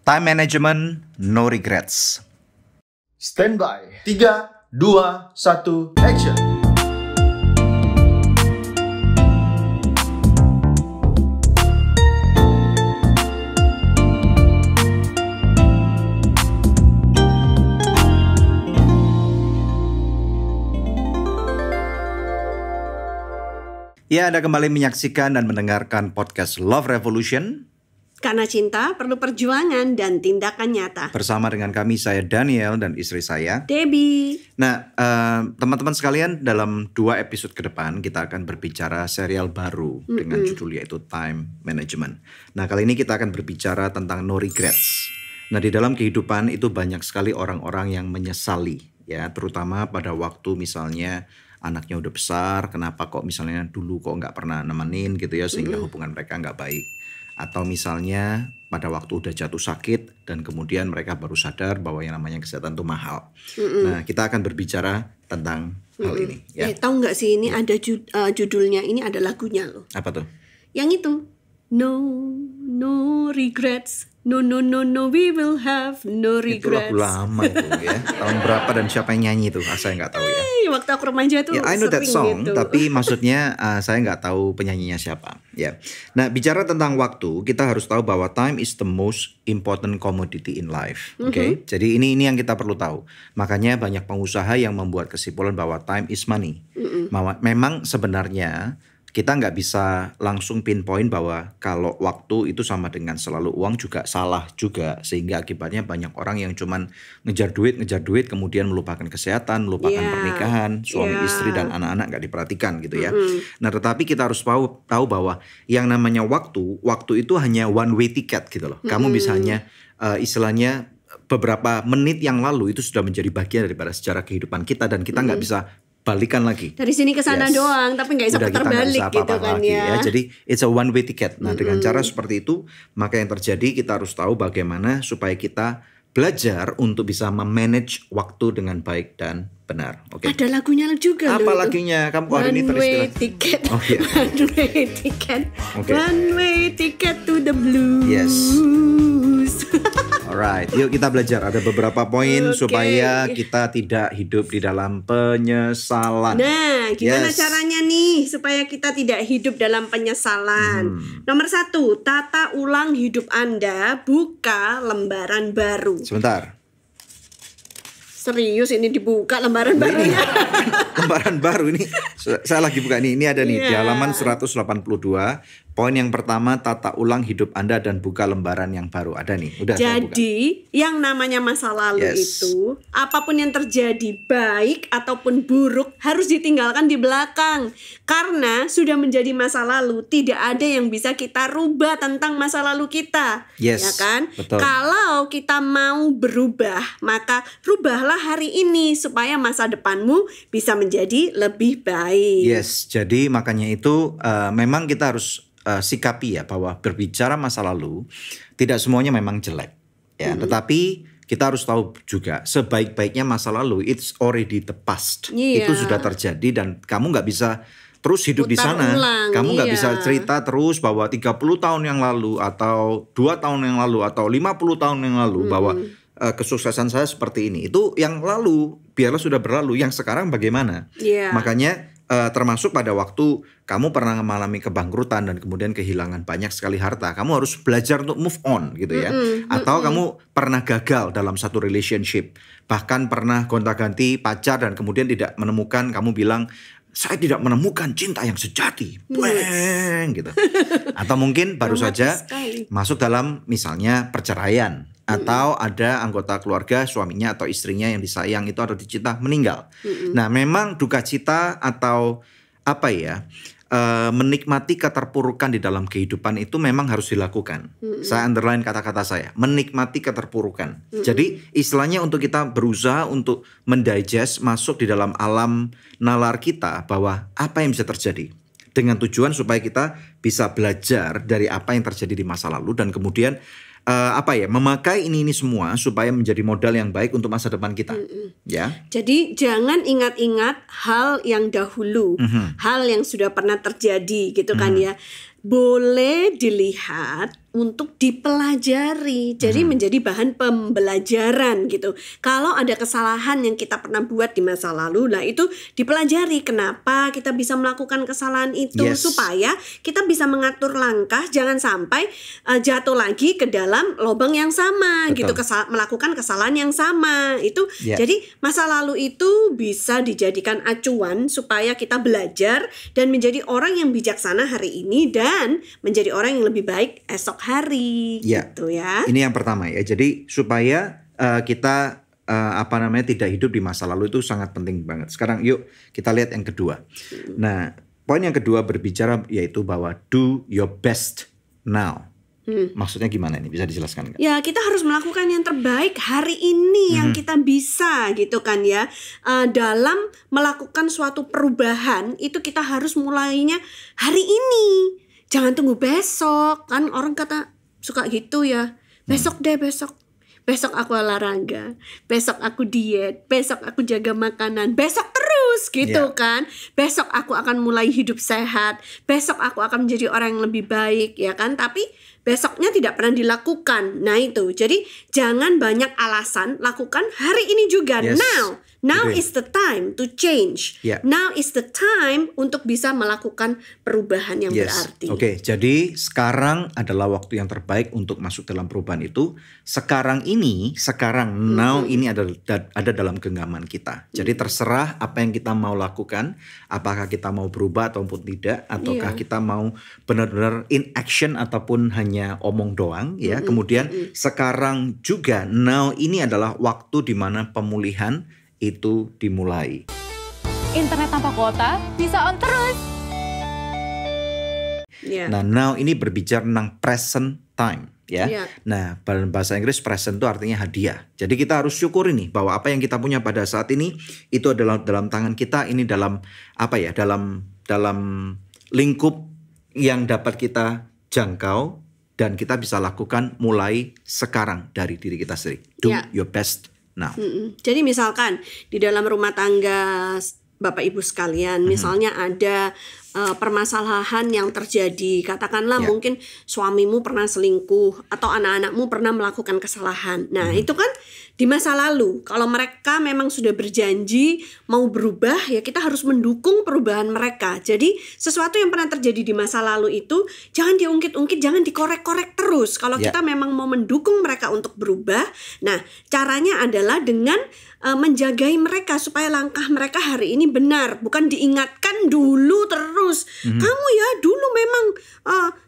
Time management, no regrets. Stand by. 3, 2, 1, action. Ya, Anda kembali menyaksikan dan mendengarkan podcast Love Revolution. Karena cinta perlu perjuangan dan tindakan nyata. Bersama dengan kami, saya Daniel dan istri saya Debbie. Nah, teman-teman sekalian, dalam 2 episode ke depan kita akan berbicara serial baru dengan judul yaitu Time Management. Nah, kali ini kita akan berbicara tentang no regrets. Nah, di dalam kehidupan itu banyak sekali orang-orang yang menyesali, ya, terutama pada waktu misalnya anaknya udah besar, kenapa kok misalnya dulu kok nggak pernah nemenin gitu ya, sehingga hubungan mereka nggak baik. Atau misalnya pada waktu udah jatuh sakit dan kemudian mereka baru sadar bahwa yang namanya kesehatan itu mahal. Nah, kita akan berbicara tentang hal ini. Ya. Tahu nggak sih ini ada judulnya, ini ada lagunya loh. Apa tuh? Yang itu, no regrets. No, we will have no regrets. Itu lagu lama itu ya. Tahun berapa dan siapa yang nyanyi itu? Saya nggak tahu ya. Waktu aku remaja tuh I know that song, gitu. tapi maksudnya saya nggak tahu penyanyinya siapa. Ya. Nah, bicara tentang waktu, kita harus tahu bahwa time is the most important commodity in life. Oke, jadi ini yang kita perlu tahu. Makanya banyak pengusaha yang membuat kesimpulan bahwa time is money. Memang sebenarnya kita nggak bisa langsung pinpoint bahwa kalau waktu itu sama dengan selalu uang juga salah juga. Sehingga akibatnya banyak orang yang cuman ngejar duit kemudian melupakan kesehatan, melupakan pernikahan, suami istri dan anak-anak nggak diperhatikan gitu ya. Nah, tetapi kita harus tahu bahwa yang namanya waktu itu hanya one way ticket gitu loh. Kamu misalnya istilahnya beberapa menit yang lalu itu sudah menjadi bagian daripada sejarah kehidupan kita dan kita nggak bisa balikan lagi. Dari sini ke sana doang, tapi nggak bisa putar balik gitu kan ya. Jadi it's a one way ticket. Nah, dengan cara seperti itu, maka yang terjadi kita harus tahu bagaimana supaya kita belajar untuk bisa memanage waktu dengan baik dan benar. Oke. Ada lagunya juga. Apa lagunya? Kamu hari ini One way ticket. One way ticket. One way ticket to the blues. Yes. Alright, yuk kita belajar. Ada beberapa poin supaya kita tidak hidup di dalam penyesalan. Nah, gimana caranya nih supaya kita tidak hidup dalam penyesalan? Nomor 1, tata ulang hidup Anda, buka lembaran baru. Sebentar. Serius ini dibuka lembaran barunya? Lembaran baru ini, saya lagi buka nih. Ini ada nih di halaman 182. Poin yang pertama, tata ulang hidup Anda dan buka lembaran yang baru. Ada nih, udah. Jadi yang namanya masa lalu itu, apapun yang terjadi baik ataupun buruk harus ditinggalkan di belakang. Karena sudah menjadi masa lalu, tidak ada yang bisa kita rubah tentang masa lalu kita. Ya kan? Betul. Kalau kita mau berubah, maka rubahlah hari ini supaya masa depanmu bisa menjadi lebih baik. Yes, jadi makanya itu memang kita harus sikapi ya bahwa berbicara masa lalu tidak semuanya memang jelek ya, tetapi kita harus tahu juga sebaik-baiknya masa lalu it's already the past. Itu sudah terjadi dan kamu nggak bisa terus hidup di sana. Kamu nggak bisa cerita terus bahwa 30 tahun yang lalu atau 2 tahun yang lalu atau 50 tahun yang lalu bahwa kesuksesan saya seperti ini. Itu yang lalu, biarlah sudah berlalu. Yang sekarang bagaimana? Makanya termasuk pada waktu kamu pernah mengalami kebangkrutan dan kemudian kehilangan banyak sekali harta, kamu harus belajar untuk move on gitu ya. Atau kamu pernah gagal dalam satu relationship, bahkan pernah gonta-ganti pacar dan kemudian tidak menemukan, kamu bilang saya tidak menemukan cinta yang sejati, gitu. Atau mungkin baru saja masuk dalam misalnya perceraian. Atau ada anggota keluarga suaminya atau istrinya yang disayang itu atau dicinta meninggal. Nah, memang duka cita atau apa ya, menikmati keterpurukan di dalam kehidupan itu memang harus dilakukan. Saya underline kata-kata saya, menikmati keterpurukan. Jadi istilahnya untuk kita berusaha untuk mendigest, masuk di dalam alam nalar kita bahwa apa yang bisa terjadi. Dengan tujuan supaya kita bisa belajar dari apa yang terjadi di masa lalu dan kemudian memakai ini semua supaya menjadi modal yang baik untuk masa depan kita. Ya. Jadi jangan ingat-ingat hal yang dahulu, hal yang sudah pernah terjadi gitu kan ya. boleh dilihat untuk dipelajari. Jadi menjadi bahan pembelajaran gitu. Kalau ada kesalahan yang kita pernah buat di masa lalu, nah itu dipelajari kenapa kita bisa melakukan kesalahan itu, supaya kita bisa mengatur langkah jangan sampai jatuh lagi ke dalam lubang yang sama. Gitu, melakukan kesalahan yang sama. Itu jadi masa lalu itu bisa dijadikan acuan supaya kita belajar dan menjadi orang yang bijaksana hari ini dan menjadi orang yang lebih baik esok hari, gitu ya. Ini yang pertama ya. Jadi supaya kita tidak hidup di masa lalu itu sangat penting banget. Sekarang yuk kita lihat yang kedua. Nah, poin yang kedua berbicara yaitu bahwa do your best now. Maksudnya gimana ini? Bisa dijelaskan nggak? Ya, kita harus melakukan yang terbaik hari ini yang kita bisa gitu kan ya. Dalam melakukan suatu perubahan itu kita harus mulainya hari ini. Jangan tunggu besok, kan orang kata suka gitu ya. Besok deh, besok. Besok aku olahraga, besok aku diet, besok aku jaga makanan, besok terus gitu kan. Besok aku akan mulai hidup sehat, besok aku akan menjadi orang yang lebih baik ya kan. Tapi besoknya tidak pernah dilakukan. Nah itu, jadi jangan banyak alasan, lakukan hari ini juga. Now is the time to change. Now is the time untuk bisa melakukan perubahan yang berarti. Oke, jadi sekarang adalah waktu yang terbaik untuk masuk dalam perubahan itu. Sekarang now ini ada dalam genggaman kita. Jadi terserah apa yang kita mau lakukan, apakah kita mau berubah ataupun tidak, ataukah kita mau benar-benar in action ataupun hanya omong doang ya. Kemudian sekarang juga now ini adalah waktu di mana pemulihan itu dimulai. Internet tanpa kuota bisa on terus. Nah, now ini berbicara tentang present time ya. Nah, dalam bahasa Inggris present itu artinya hadiah. Jadi kita harus syukuri nih bahwa apa yang kita punya pada saat ini itu adalah dalam tangan kita, ini dalam dalam lingkup yang dapat kita jangkau dan kita bisa lakukan mulai sekarang dari diri kita sendiri. Do your best now. Jadi misalkan di dalam rumah tangga Bapak Ibu sekalian, misalnya ada permasalahan yang terjadi, katakanlah mungkin suamimu pernah selingkuh atau anak-anakmu pernah melakukan kesalahan. Nah itu kan di masa lalu. Kalau mereka memang sudah berjanji mau berubah, ya kita harus mendukung perubahan mereka. Jadi sesuatu yang pernah terjadi di masa lalu itu jangan diungkit-ungkit, jangan dikorek-korek terus. Kalau kita memang mau mendukung mereka untuk berubah, nah caranya adalah dengan menjagai mereka supaya langkah mereka hari ini benar, bukan diingatkan dulu terus. Kamu ya dulu memang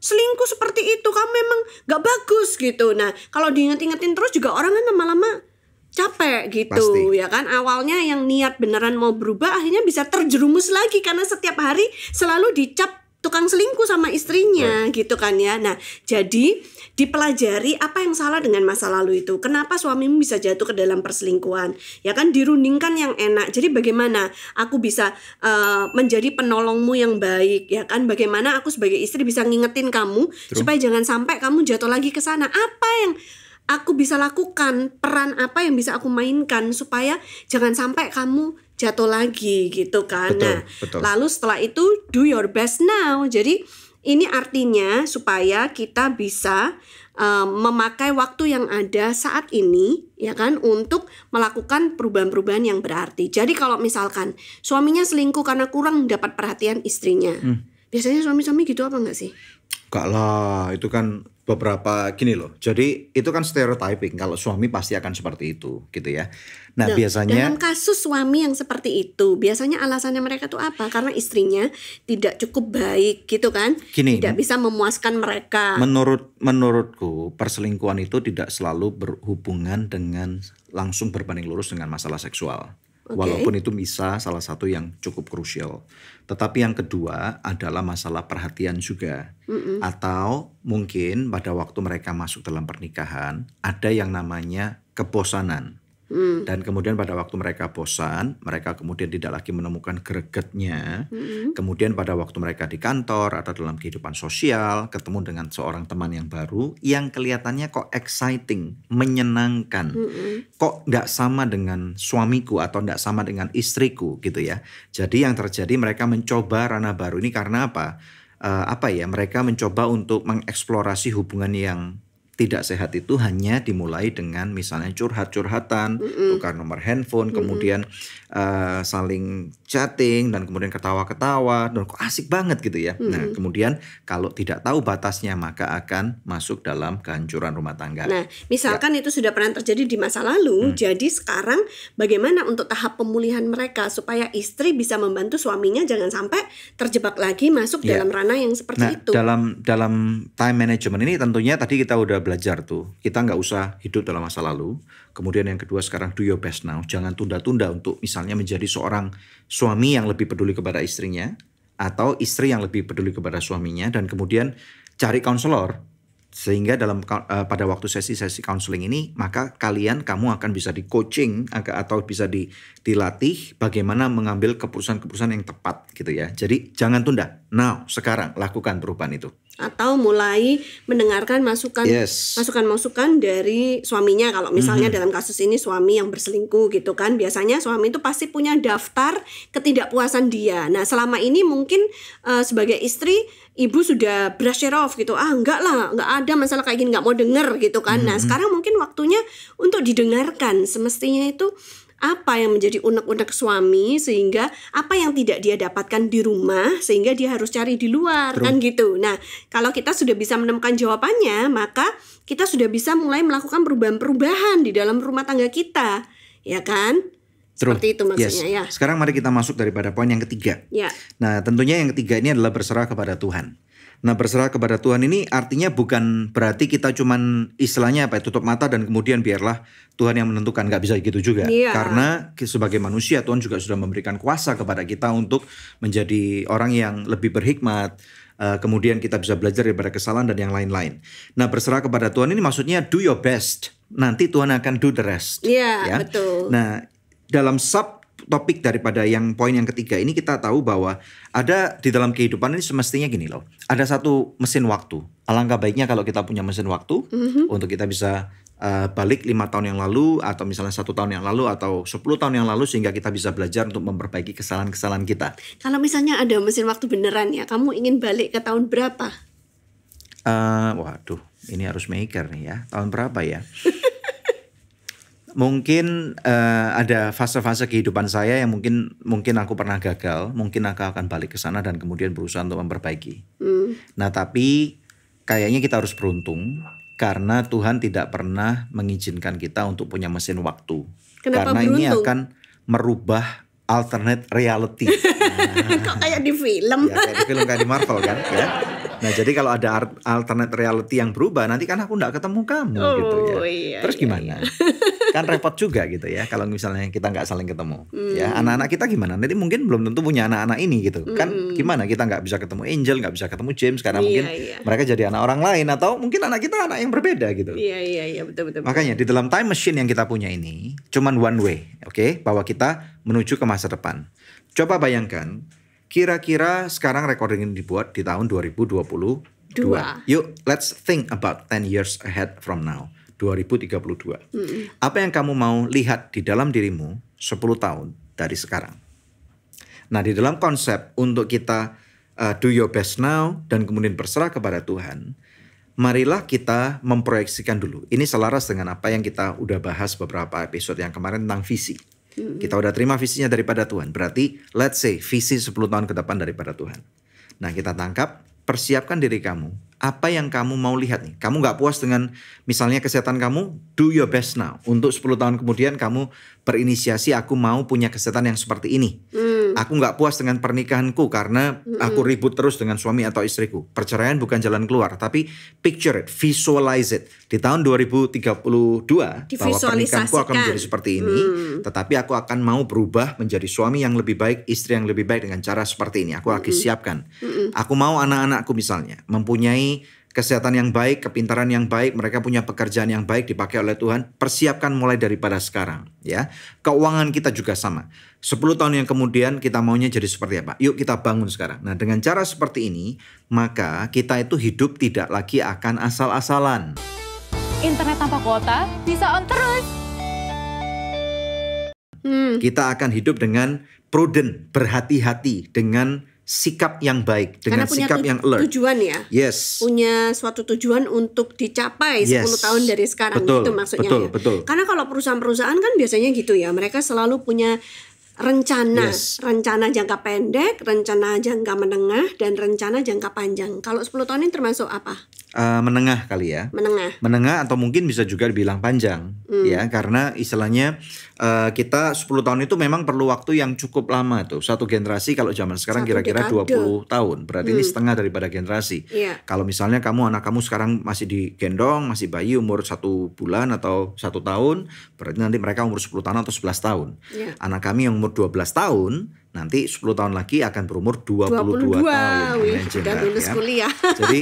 selingkuh seperti itu, kamu memang gak bagus gitu. Nah kalau diingat-ingatin terus juga orang kan lama-lama capek gitu. Ya kan. Awalnya yang niat beneran mau berubah akhirnya bisa terjerumus lagi karena setiap hari selalu dicap tukang selingkuh sama istrinya gitu kan ya. Nah jadi dipelajari apa yang salah dengan masa lalu itu. Kenapa suamimu bisa jatuh ke dalam perselingkuhan? Ya kan, dirundingkan yang enak. Jadi bagaimana aku bisa menjadi penolongmu yang baik, ya kan? Bagaimana aku sebagai istri bisa ngingetin kamu supaya jangan sampai kamu jatuh lagi ke sana. Apa yang aku bisa lakukan, peran apa yang bisa aku mainkan supaya jangan sampai kamu jatuh lagi gitu kan. Lalu setelah itu do your best now. Jadi ini artinya supaya kita bisa memakai waktu yang ada saat ini ya kan untuk melakukan perubahan-perubahan yang berarti. Jadi kalau misalkan suaminya selingkuh karena kurang dapat perhatian istrinya. Biasanya suami-suami gitu apa enggak sih? Enggak lah, itu kan beberapa gini loh. Jadi itu kan stereotyping kalau suami pasti akan seperti itu gitu ya. Nah, biasanya dalam kasus suami yang seperti itu, biasanya alasannya mereka tuh apa? Karena istrinya tidak cukup baik gitu kan? Tidak bisa memuaskan mereka. Menurutku perselingkuhan itu tidak selalu berhubungan dengan langsung berbanding lurus dengan masalah seksual. Walaupun itu bisa salah satu yang cukup krusial. Tetapi yang kedua adalah masalah perhatian juga. Atau mungkin pada waktu mereka masuk dalam pernikahan ada yang namanya kebosanan. Dan kemudian pada waktu mereka bosan, mereka kemudian tidak lagi menemukan gregetnya. Kemudian pada waktu mereka di kantor atau dalam kehidupan sosial, ketemu dengan seorang teman yang baru yang kelihatannya kok exciting, menyenangkan. Kok nggak sama dengan suamiku atau nggak sama dengan istriku gitu ya. Jadi yang terjadi mereka mencoba ranah baru ini karena apa? mereka mencoba untuk mengeksplorasi hubungan yang tidak sehat itu hanya dimulai dengan misalnya curhat-curhatan, tukar nomor handphone, kemudian saling chatting dan kemudian ketawa-ketawa dan kok asik banget gitu ya. Nah, kemudian kalau tidak tahu batasnya maka akan masuk dalam kehancuran rumah tangga. Nah, misalkan itu sudah pernah terjadi di masa lalu, jadi sekarang bagaimana untuk tahap pemulihan mereka supaya istri bisa membantu suaminya jangan sampai terjebak lagi masuk dalam ranah yang seperti itu. Dalam time management ini tentunya tadi kita udah belajar tuh, kita nggak usah hidup dalam masa lalu. Kemudian yang kedua sekarang do your best now, jangan tunda-tunda untuk misalnya menjadi seorang suami yang lebih peduli kepada istrinya atau istri yang lebih peduli kepada suaminya, dan kemudian cari konselor sehingga pada waktu sesi-sesi counseling ini maka kamu akan bisa di coaching atau bisa dilatih bagaimana mengambil keputusan-keputusan yang tepat gitu ya. Jadi jangan tunda, now sekarang lakukan perubahan itu. Atau mulai mendengarkan masukan-masukan dari suaminya. Kalau misalnya dalam kasus ini suami yang berselingkuh gitu kan, biasanya suami itu pasti punya daftar ketidakpuasan dia. Nah, selama ini mungkin sebagai istri ibu sudah brush it off gitu. Enggak lah, enggak ada masalah kayak gini, enggak mau denger gitu kan. Nah, sekarang mungkin waktunya untuk didengarkan. Semestinya itu apa yang menjadi unek-unek suami, sehingga apa yang tidak dia dapatkan di rumah sehingga dia harus cari di luar. Kan gitu. Nah, kalau kita sudah bisa menemukan jawabannya, maka kita sudah bisa mulai melakukan perubahan-perubahan di dalam rumah tangga kita, ya kan? Seperti itu maksudnya ya. Sekarang mari kita masuk daripada poin yang ketiga. Nah, tentunya yang ketiga ini adalah berserah kepada Tuhan. Nah, berserah kepada Tuhan ini artinya bukan berarti kita cuman istilahnya tutup mata dan kemudian biarlah Tuhan yang menentukan. Nggak bisa gitu juga. Karena sebagai manusia Tuhan juga sudah memberikan kuasa kepada kita untuk menjadi orang yang lebih berhikmat. Kemudian kita bisa belajar daripada kesalahan dan yang lain-lain. Nah, berserah kepada Tuhan ini maksudnya do your best. Nanti Tuhan akan do the rest. Ya, betul. Nah, dalam topik daripada poin yang ketiga ini kita tahu bahwa ada di dalam kehidupan ini semestinya gini loh. Ada satu mesin waktu. Alangkah baiknya kalau kita punya mesin waktu untuk kita bisa balik 5 tahun yang lalu atau misalnya 1 tahun yang lalu atau 10 tahun yang lalu sehingga kita bisa belajar untuk memperbaiki kesalahan-kesalahan kita. Kalau misalnya ada mesin waktu beneran ya, kamu ingin balik ke tahun berapa? Waduh, ini harus mikir nih ya. Tahun berapa ya? Mungkin ada fase-fase kehidupan saya yang mungkin aku pernah gagal, mungkin aku akan balik ke sana dan kemudian berusaha untuk memperbaiki. Nah, tapi kayaknya kita harus beruntung karena Tuhan tidak pernah mengizinkan kita untuk punya mesin waktu. Kenapa karena beruntung? Ini akan merubah alternate reality. Kok kayak di film? Ya, kayak di film, kayak di Marvel kan ya. Nah, jadi kalau ada alternate reality yang berubah, nanti kan aku nggak ketemu kamu gitu ya. Iya, terus gimana? Kan repot juga gitu ya kalau misalnya kita nggak saling ketemu. Ya, anak-anak kita gimana? Nanti mungkin belum tentu punya anak-anak ini gitu. Kan gimana kita nggak bisa ketemu Angel, nggak bisa ketemu James karena mungkin mereka jadi anak orang lain atau mungkin anak kita anak yang berbeda gitu. Iya, betul. Makanya di dalam time machine yang kita punya ini cuman one way, oke? Bahwa kita menuju ke masa depan. Coba bayangkan, kira-kira sekarang recording ini dibuat di tahun 2022. Yuk, let's think about 10 years ahead from now. 2032. Apa yang kamu mau lihat di dalam dirimu 10 tahun dari sekarang? Nah, di dalam konsep untuk kita do your best now dan kemudian berserah kepada Tuhan, marilah kita memproyeksikan dulu. Ini selaras dengan apa yang kita udah bahas beberapa episode yang kemarin tentang visi. Kita udah terima visinya daripada Tuhan. Berarti let's say visi 10 tahun ke depan daripada Tuhan. Nah, kita tangkap, persiapkan diri kamu. Apa yang kamu mau lihat nih? Kamu gak puas dengan misalnya kesehatan kamu, do your best now. Untuk 10 tahun kemudian kamu berinisiasi, aku mau punya kesehatan yang seperti ini. Aku gak puas dengan pernikahanku karena aku ribut terus dengan suami atau istriku. Perceraian bukan jalan keluar, tapi picture it, visualize it. Di tahun 2032 bahwa pernikahanku akan menjadi seperti ini, tetapi aku akan mau berubah menjadi suami yang lebih baik, istri yang lebih baik dengan cara seperti ini. Aku lagi siapkan. Aku mau anak-anakku misalnya mempunyai kesehatan yang baik, kepintaran yang baik, mereka punya pekerjaan yang baik dipakai oleh Tuhan. Persiapkan mulai daripada sekarang, ya. Keuangan kita juga sama. 10 tahun yang kemudian kita maunya jadi seperti apa? Yuk kita bangun sekarang. Nah, dengan cara seperti ini, maka kita itu hidup tidak lagi akan asal-asalan. Internet tanpa kuota bisa on terus. Kita akan hidup dengan prudent, berhati-hati dengan sikap yang baik, dengan Karena punya sikap yang alert. tujuan ya. Yes. Punya suatu tujuan untuk dicapai 10 Yes. tahun dari sekarang. Betul, Itu maksudnya betul, ya. betul. Karena kalau perusahaan-perusahaan kan biasanya gitu ya. Mereka selalu punya rencana, Yes. rencana jangka pendek, rencana jangka menengah, dan rencana jangka panjang. Kalau 10 tahun ini termasuk apa? Menengah kali ya. Menengah atau mungkin bisa juga dibilang panjang ya, karena istilahnya kita 10 tahun itu memang perlu waktu yang cukup lama tuh. Satu generasi kalau zaman sekarang Satu kira-kira dekade. 20 tahun. Berarti ini setengah daripada generasi. Iya. Kalau misalnya anak kamu sekarang masih digendong, masih bayi umur 1 bulan atau 1 tahun, berarti nanti mereka umur 10 tahun atau 11 tahun. Iya. Anak kami yang umur 12 tahun nanti 10 tahun lagi akan berumur 22 tahun. Wih, Imagine udah that, lulus ya. kuliah. Jadi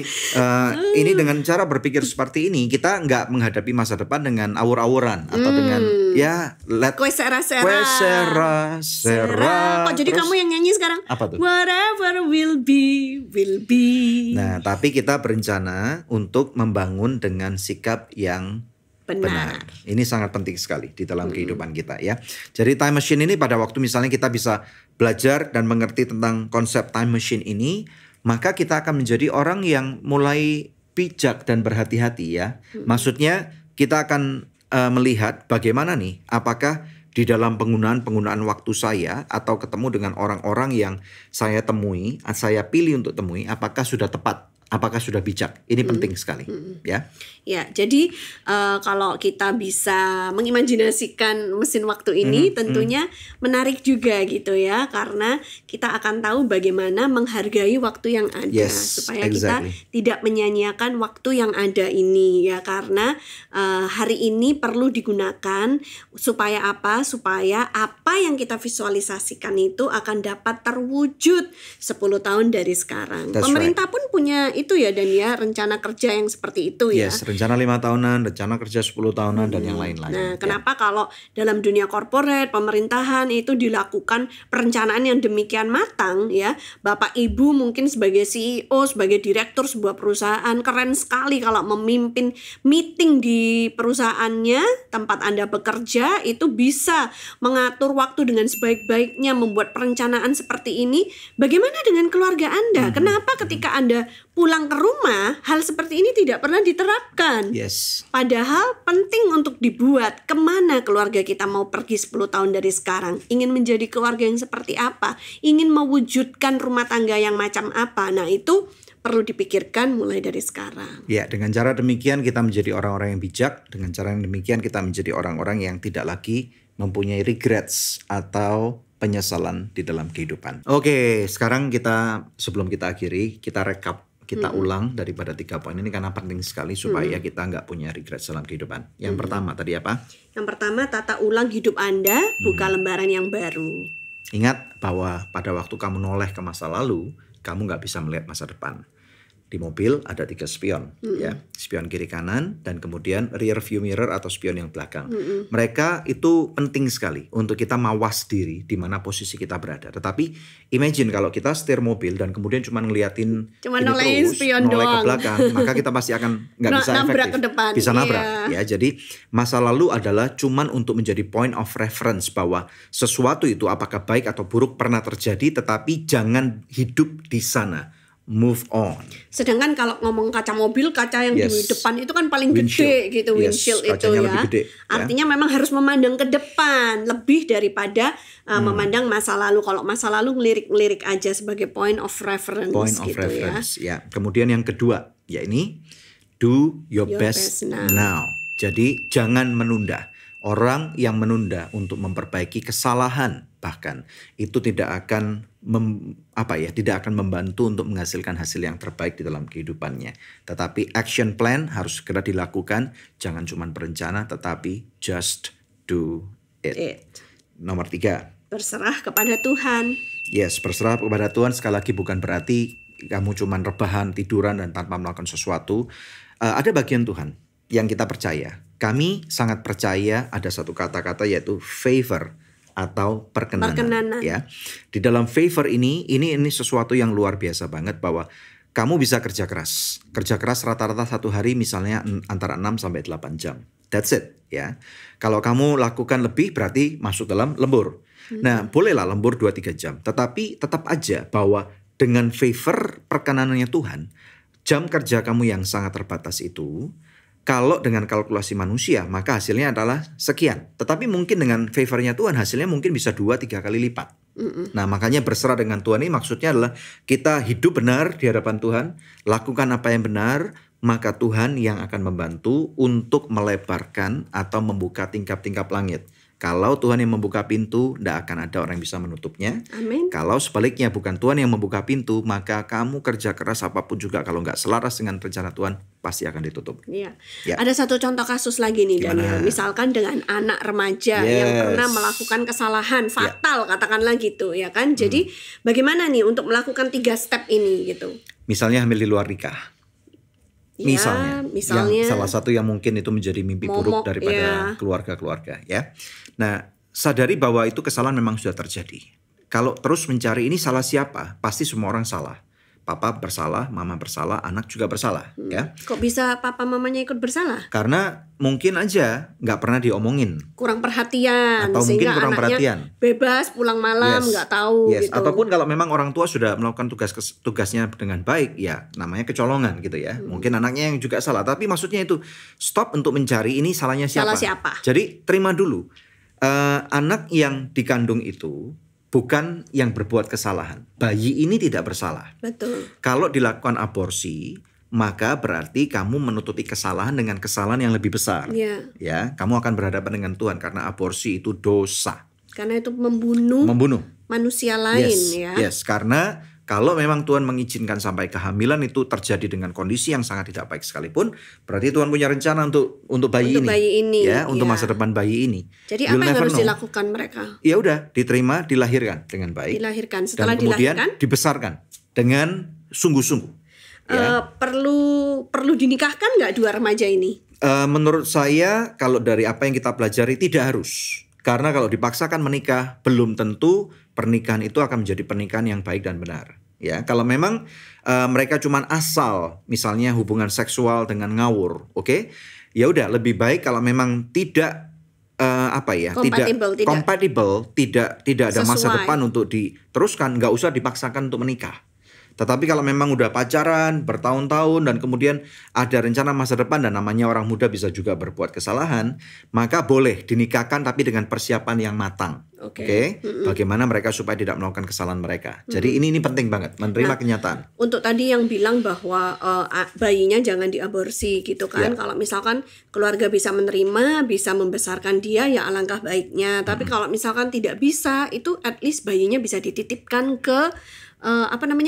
ini dengan cara berpikir seperti ini, kita nggak menghadapi masa depan dengan awur-awuran atau dengan ya Kue sera-sera. kue sera. Kok jadi Terus kamu yang nyanyi sekarang? apa tuh? Whatever will be, will be. Nah, tapi kita berencana untuk membangun dengan sikap yang benar. Ini sangat penting sekali di dalam kehidupan kita ya. Jadi time machine ini pada waktu misalnya kita bisa belajar dan mengerti tentang konsep time machine ini, maka kita akan menjadi orang yang mulai bijak dan berhati-hati ya. Maksudnya kita akan melihat bagaimana nih, apakah di dalam penggunaan waktu saya atau ketemu dengan orang-orang yang saya temui, saya pilih untuk temui, apakah sudah tepat, apakah sudah bijak. Ini penting sekali ya. Ya, jadi kalau kita bisa mengimajinasikan mesin waktu ini tentunya menarik juga gitu ya, karena kita akan tahu bagaimana menghargai waktu yang ada. Yes, supaya exactly. kita tidak menyia-nyiakan waktu yang ada ini ya, karena hari ini perlu digunakan supaya apa? Supaya apa yang kita visualisasikan itu akan dapat terwujud 10 tahun dari sekarang. That's Pemerintah pun punya itu ya, dan ya rencana kerja yang seperti itu ya. Yes, rencana 5 tahunan, rencana kerja 10 tahunan dan yang lain-lain. Nah, ya. kenapa kalau dalam dunia korporat, pemerintahan itu dilakukan perencanaan yang demikian matang ya. Bapak Ibu mungkin sebagai CEO, sebagai direktur sebuah perusahaan, keren sekali kalau memimpin meeting di perusahaannya, tempat Anda bekerja, itu bisa mengatur waktu dengan sebaik-baiknya, membuat perencanaan seperti ini. Bagaimana dengan keluarga Anda? Kenapa ketika Anda pulang ke rumah, hal seperti ini tidak pernah diterapkan? Yes. Padahal penting untuk dibuat. Kemana keluarga kita mau pergi 10 tahun dari sekarang? Ingin menjadi keluarga yang seperti apa? Ingin mewujudkan rumah tangga yang macam apa? Nah, itu perlu dipikirkan mulai dari sekarang. Ya, dengan cara demikian kita menjadi orang-orang yang bijak. Dengan cara yang demikian kita menjadi orang-orang yang tidak lagi mempunyai regrets atau penyesalan di dalam kehidupan. Oke, sekarang sebelum kita akhiri, kita rekap. Kita ulang daripada 3 poin ini karena penting sekali supaya kita nggak punya regret dalam kehidupan. Yang pertama tadi apa? Yang pertama, tata ulang hidup Anda, buka lembaran yang baru. Ingat bahwa pada waktu kamu noleh ke masa lalu, kamu nggak bisa melihat masa depan. Di mobil ada 3 spion, ya, spion kiri kanan dan kemudian rear view mirror atau spion yang belakang. Mereka itu penting sekali untuk kita mawas diri di mana posisi kita berada. Tetapi imagine kalau kita setir mobil dan kemudian cuma ngeliatin Cuma ini nolehin terus, spion noleh ke doang. belakang, maka kita pasti akan nggak bisa Nabrak efektif, ke depan, bisa nabrak. iya. Ya, jadi masa lalu adalah cuman untuk menjadi point of reference bahwa sesuatu itu apakah baik atau buruk pernah terjadi, tetapi jangan hidup di sana. Move on. Sedangkan kalau ngomong kaca mobil, kaca yang di Yes. depan itu kan paling Windshield. gede gitu, Yes, windshield itu kacanya ya. lebih gede, ya. Artinya memang harus memandang ke depan lebih daripada memandang masa lalu. Kalau masa lalu ngelirik-ngelirik aja sebagai point of reference Point of gitu reference ya. Kemudian yang kedua, ya ini do your best now. Jadi jangan menunda. Orang yang menunda untuk memperbaiki kesalahan bahkan itu tidak akan tidak akan membantu untuk menghasilkan hasil yang terbaik di dalam kehidupannya. Tetapi action plan harus segera dilakukan, jangan cuma berencana tetapi just do it. Nomor 3. Berserah kepada Tuhan. Yes, berserah kepada Tuhan sekali lagi bukan berarti kamu cuma rebahan, tiduran dan tanpa melakukan sesuatu. Ada bagian Tuhan yang kita percaya. Kami sangat percaya ada satu kata-kata yaitu favor atau perkenanan. Ya. Di dalam favor ini sesuatu yang luar biasa banget bahwa kamu bisa kerja keras. Kerja keras rata-rata satu hari misalnya antara 6 sampai 8 jam. That's it ya. Kalau kamu lakukan lebih berarti masuk dalam lembur. Nah, bolehlah lembur 2-3 jam. Tetapi tetap aja bahwa dengan favor perkenanannya Tuhan, jam kerja kamu yang sangat terbatas itu, kalau dengan kalkulasi manusia, maka hasilnya adalah sekian. Tetapi mungkin dengan favornya Tuhan, hasilnya mungkin bisa 2-3 kali lipat. Nah, makanya berserah dengan Tuhan ini maksudnya adalah kita hidup benar di hadapan Tuhan, lakukan apa yang benar, maka Tuhan yang akan membantu untuk melebarkan atau membuka tingkap-tingkap langit. Kalau Tuhan yang membuka pintu, tidak akan ada orang yang bisa menutupnya. Amin. Kalau sebaliknya bukan Tuhan yang membuka pintu, maka kamu kerja keras apapun juga kalau nggak selaras dengan rencana Tuhan, pasti akan ditutup. Iya. Ya. Ada satu contoh kasus lagi nih, Gimana? Daniel. Misalkan dengan anak remaja yang pernah melakukan kesalahan fatal, katakanlah gitu, ya kan? Jadi bagaimana nih untuk melakukan 3 step ini gitu? Misalnya hamil di luar nikah. Ya, misalnya yang salah satu yang mungkin itu menjadi mimpi buruk daripada keluarga-keluarga ya. Nah, sadari bahwa itu kesalahan memang sudah terjadi. Kalau terus mencari ini salah siapa, pasti semua orang salah. Papa bersalah, mama bersalah, anak juga bersalah ya. Kok bisa papa mamanya ikut bersalah? Karena mungkin aja nggak pernah diomongin. Kurang perhatian, Atau mungkin sehingga kurang anaknya perhatian. bebas pulang malam, nggak tahu Yes. gitu. Ataupun kalau memang orang tua sudah melakukan tugasnya dengan baik, ya namanya kecolongan gitu ya. Mungkin anaknya yang juga salah. Tapi maksudnya itu stop untuk mencari ini salahnya siapa. Salah siapa? Jadi terima dulu. Anak yang dikandung itu bukan yang berbuat kesalahan. Bayi ini tidak bersalah. Betul. Kalau dilakukan aborsi, maka berarti kamu menutupi kesalahan dengan kesalahan yang lebih besar. Iya. Ya, kamu akan berhadapan dengan Tuhan karena aborsi itu dosa. Karena itu membunuh manusia lain ya. Yes, karena kalau memang Tuhan mengizinkan sampai kehamilan itu terjadi dengan kondisi yang sangat tidak baik sekalipun, berarti Tuhan punya rencana untuk bayi ini. Ya, untuk masa depan bayi ini. Jadi You'll apa yang never harus know. dilakukan mereka? Ya udah, diterima, dilahirkan dengan baik. Dilahirkan. Setelah dan kemudian dilahirkan dibesarkan dengan sungguh-sungguh. Ya. Perlu dinikahkan nggak 2 remaja ini? Menurut saya kalau dari apa yang kita pelajari tidak harus. Karena kalau dipaksakan menikah belum tentu pernikahan itu akan menjadi pernikahan yang baik dan benar. Ya, kalau memang mereka cuman asal misalnya hubungan seksual dengan ngawur, oke? Ya udah lebih baik kalau memang tidak kompatibel, tidak ada masa Sesuai. depan untuk diteruskan, nggak usah dipaksakan untuk menikah. Tetapi kalau memang udah pacaran bertahun-tahun dan kemudian ada rencana masa depan dan namanya orang muda bisa juga berbuat kesalahan, maka boleh dinikahkan tapi dengan persiapan yang matang. Oke? Bagaimana mereka supaya tidak melakukan kesalahan mereka. Jadi ini penting banget menerima kenyataan. Untuk tadi yang bilang bahwa bayinya jangan diaborsi gitu kan. Kalau misalkan keluarga bisa menerima, bisa membesarkan dia, ya alangkah baiknya. Tapi kalau misalkan tidak bisa, itu at least bayinya bisa dititipkan ke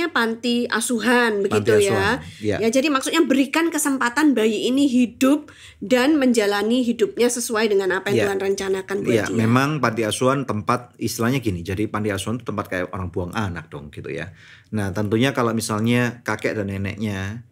panti asuhan begitu ya. Ya, jadi maksudnya berikan kesempatan bayi ini hidup dan menjalani hidupnya sesuai dengan apa yang Tuhan rencanakan buat dia. Memang panti asuhan tempat istilahnya gini. Jadi panti asuhan itu tempat kayak orang buang anak dong gitu ya. Nah, tentunya kalau misalnya kakek dan neneknya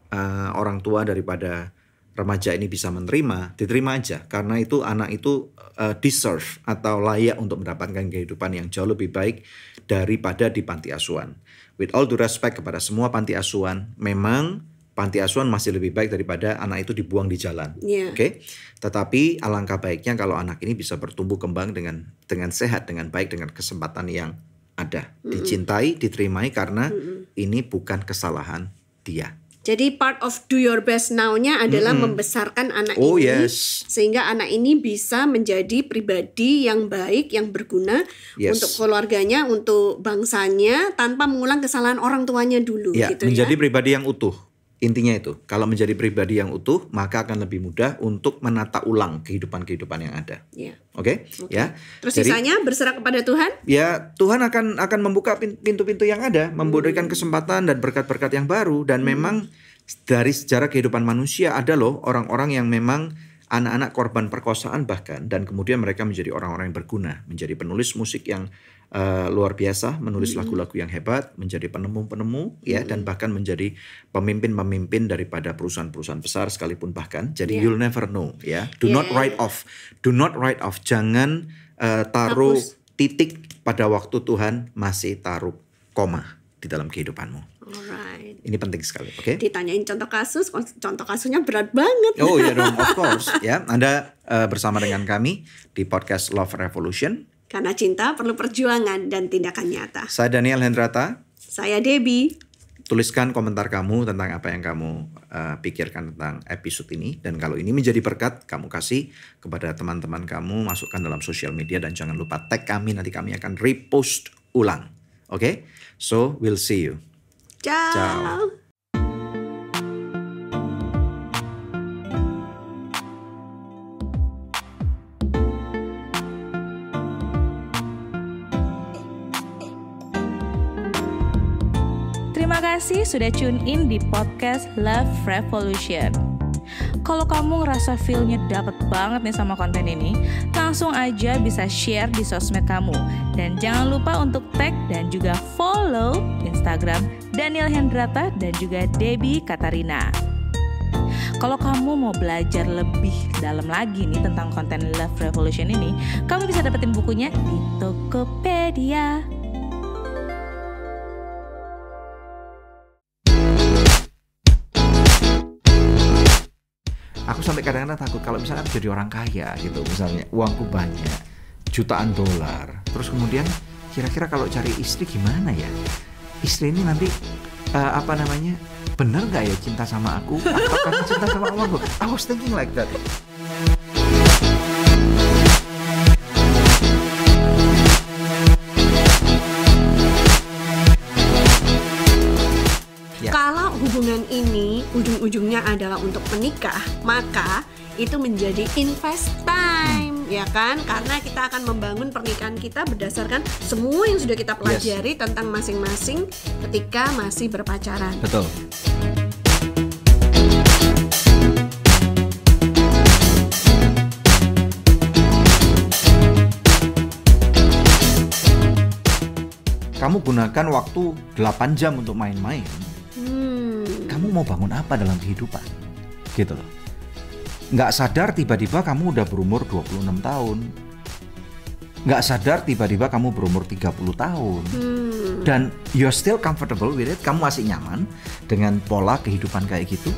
orang tua daripada remaja ini bisa menerima, diterima aja karena itu anak itu deserve atau layak untuk mendapatkan kehidupan yang jauh lebih baik daripada di panti asuhan. With all due respect kepada semua panti asuhan, memang panti asuhan masih lebih baik daripada anak itu dibuang di jalan. Oke? Tetapi alangkah baiknya kalau anak ini bisa bertumbuh kembang dengan sehat, dengan baik, dengan kesempatan yang ada. Dicintai, diterimai karena ini bukan kesalahan dia. Jadi part of do your best now-nya adalah membesarkan anak ini sehingga anak ini bisa menjadi pribadi yang baik, yang berguna untuk keluarganya, untuk bangsanya tanpa mengulang kesalahan orang tuanya dulu gitu menjadi pribadi yang utuh. Intinya itu, kalau menjadi pribadi yang utuh, maka akan lebih mudah untuk menata ulang kehidupan-kehidupan yang ada. Oke? Ya. Terus sisanya berserah kepada Tuhan? Ya, Tuhan akan membuka pintu-pintu yang ada, memberikan kesempatan dan berkat-berkat yang baru. Dan memang dari sejarah kehidupan manusia ada loh orang-orang yang memang anak-anak korban perkosaan bahkan, dan kemudian mereka menjadi orang-orang yang berguna, menjadi penulis musik yang luar biasa, menulis lagu-lagu yang hebat, menjadi penemu-penemu dan bahkan menjadi pemimpin-pemimpin daripada perusahaan-perusahaan besar sekalipun bahkan. Jadi you'll never know ya. Do not write off. Jangan taruh titik pada waktu Tuhan masih taruh koma di dalam kehidupanmu. Alright. Ini penting sekali, oke? Ditanyain contoh kasusnya berat banget. Oh ya dong, of course ya. Anda bersama dengan kami di podcast Love Revolution. Karena cinta perlu perjuangan dan tindakan nyata. Saya Daniel Hendrata. Saya Debbie. tuliskan komentar kamu tentang apa yang kamu pikirkan tentang episode ini. Dan kalau ini menjadi berkat, kamu kasih kepada teman-teman kamu, masukkan dalam sosial media. Dan jangan lupa tag kami, nanti kami akan repost ulang. Oke? So, we'll see you. Ciao. Ciao. Terima kasih sudah tune in di podcast Love Revolution. Kalau kamu ngerasa feel-nya dapet banget nih sama konten ini, langsung aja bisa share di sosmed kamu. Dan jangan lupa untuk tag dan juga follow Instagram Daniel Hendrata dan juga Debbie Katarina. Kalau kamu mau belajar lebih dalam lagi nih tentang konten Love Revolution ini, kamu bisa dapetin bukunya di Tokopedia. Aku sampai kadang-kadang takut kalau misalnya aku jadi orang kaya gitu, misalnya uangku banyak, jutaan dolar. Terus kemudian kira-kira kalau cari istri gimana ya? Istri ini nanti bener gak ya cinta sama aku? Atau karena cinta sama uangku? I was thinking like that. Kalau hubungan ini ujung-ujungnya adalah untuk menikah, maka itu menjadi invest time, ya kan? Karena kita akan membangun pernikahan kita berdasarkan semua yang sudah kita pelajari tentang masing-masing ketika masih berpacaran. Betul. Kamu gunakan waktu 8 jam untuk main-main. Kamu mau bangun apa dalam kehidupan? Gitu loh. Nggak sadar tiba-tiba kamu udah berumur 26 tahun. Nggak sadar tiba-tiba kamu berumur 30 tahun. Dan you're still comfortable with it. Kamu masih nyaman dengan pola kehidupan kayak gitu.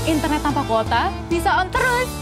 Internet tanpa kuota bisa on terus.